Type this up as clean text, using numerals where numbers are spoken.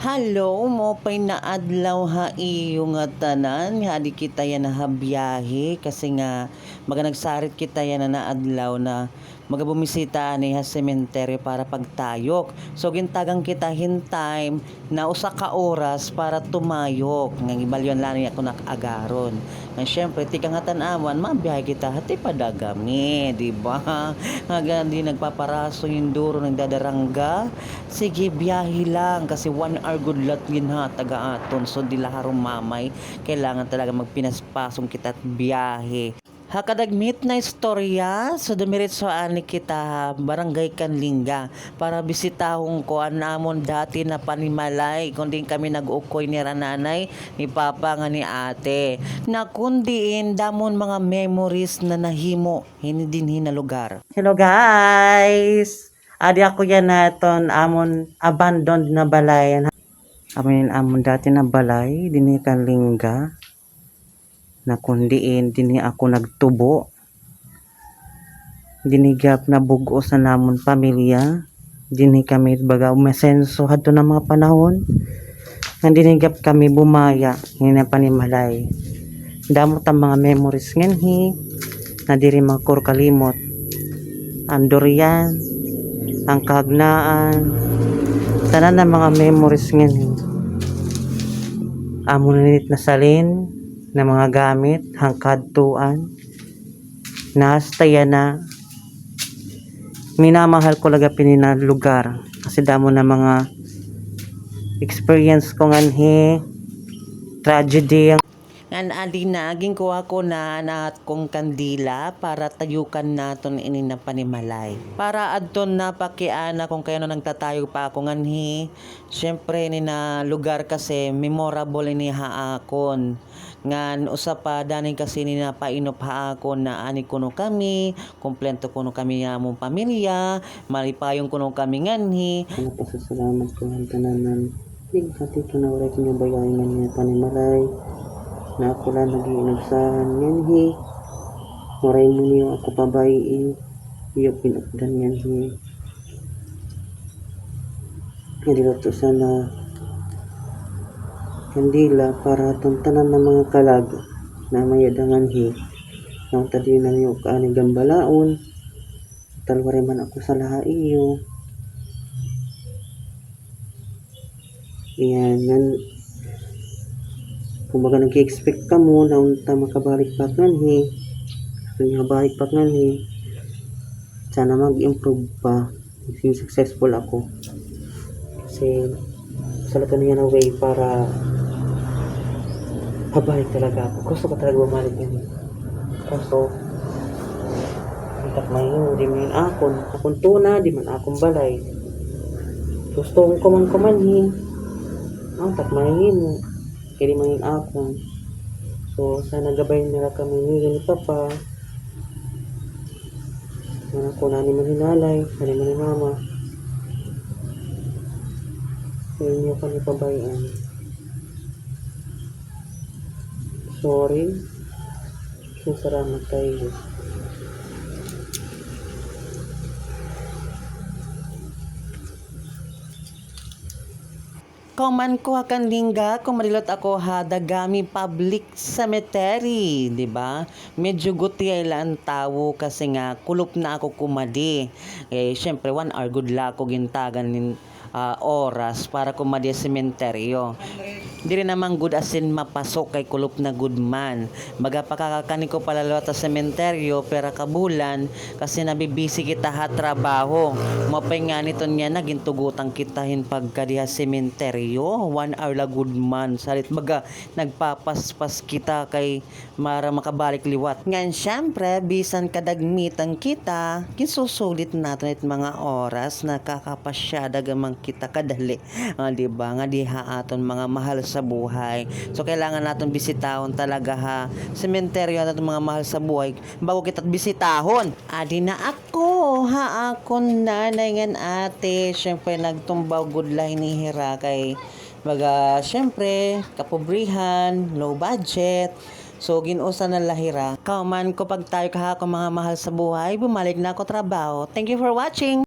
Hello mo pay naadlaw ha iyo nga tanan hadi kita yan nahabiyahe kasi nga maganagsarit kita yan na naadlaw na magabumisita ani ha sementeryo para pagtayok. So gintagang kita hintime na usa ka oras para tumayok nga ibalyon lang ako nakagaron. Nga syempre tika nga tan-awan mabiyahe kita hati padagami, di ba? Nga di nagpaparaso yung duro ng dadarangga. Sige biyahe lang kasi 1 hour good lot ha taga aton so di laharom mamay kailangan talaga magpinaspasong kita at biyahe hakadagmit na istorya so dumiretso ani kita barangay Kanlinga para bisitahon ko anamon dati na panimalay kundi kami nag-ukoy ni rananay ni papa nga ni ate na kundiin damon mga memories na nahimo hindi din na lugar. Hello guys, adi ako yan naton amon abandoned na balay. Amon dati na balay dinhi Kanlinga na kundiin dinhi ako nagtubo. Dinhi gyap na bugo sa namon pamilya. Dinhi kami baga umesenso hadto na mga panahon. Dinhi gyap kami bumaya hina panimalay. Damo ta mga memories nganhi na diri makor kalimot. Ang durian, ang kahagnaan, tanan na mga memories ngayon. Amo ninit na salin na mga gamit, hangkad tuan, nastaya na. Minamahal ko laga pinina lugar kasi damo na mga experience ko nganhi, tragedy ngan adi na aging kuha ko na kong kandila para tayukan naton ini na panimalay para adton na pakiana kung kayano nagtatayo pa ako nganhi syempre ini na lugar kasi memorable ini haakon ngan usa pa daning kasi ni na painop haakon na ani kuno kami kumpleto kuno kami among pamilya malipayong kuno kami nganhi napasasalamat ko ang tananan big hati ko na ulit niya bayayan niya panimalay na ako lang nag-iinagsahan yan maray mo niyo ako pabayi iyo pinakdan yan nililuto sana kandila para tuntanan ng mga kalag na mayadangan nang tadi na niyo kaani gambalaon talwari man ako sa laha iyo yan kumbaga nag-expect ka mo na unta makabalik pa nganhi balik pa nganhi sana mag-improve pa maging successful ako kasi salata na yan na way para pabalik talaga ako gusto ko talaga bumalik yan kaso may di man akong tuna di man akong balay gusto kong kumanhi ang takmahin kaya mangin akong so sana gabay nila kami ni papa sana ko nani man hinalay nani man mama so inyo kami pabayan sorry so salamat kayo. Kauman ko Kanlinga, kumarilot ako ha Dagami Public Cemetery, di ba? Medyo guti ay lang tawo kasi nga kulop na ako kumadi. Eh syempre 1 hour good luck ko gintagan nin oras para kumadi sa sementeryo. Diri naman good asin mapasok kay kulop na good man. Baga pakakakani ko palalawat sa sementeryo pera kabulan kasi nabibisi kita ha trabaho. Mapay nga nito niya nagintugutan kitahin pagka diha sementeryo 1 hour la good man salit baga nagpapaspas kita kay mara makabalik liwat. Ngan syempre bisan kadagmitan kita kinsusulit natin it mga oras na kakapasyada gamang kita kadali. Di ba nga diha aton mga mahal sa buhay. So kailangan natin bisitahon talaga ha sementeryo natin mga mahal sa buhay bago kita bisitahon. Adi na ako ha akon nanay ngan ate syempre nagtumbaw good line ni hira kay baga syempre kapobrihan low budget so ginusa na lahira kauman ko pag tayo kaha ko mga mahal sa buhay bumalik na ako trabaho. Thank you for watching.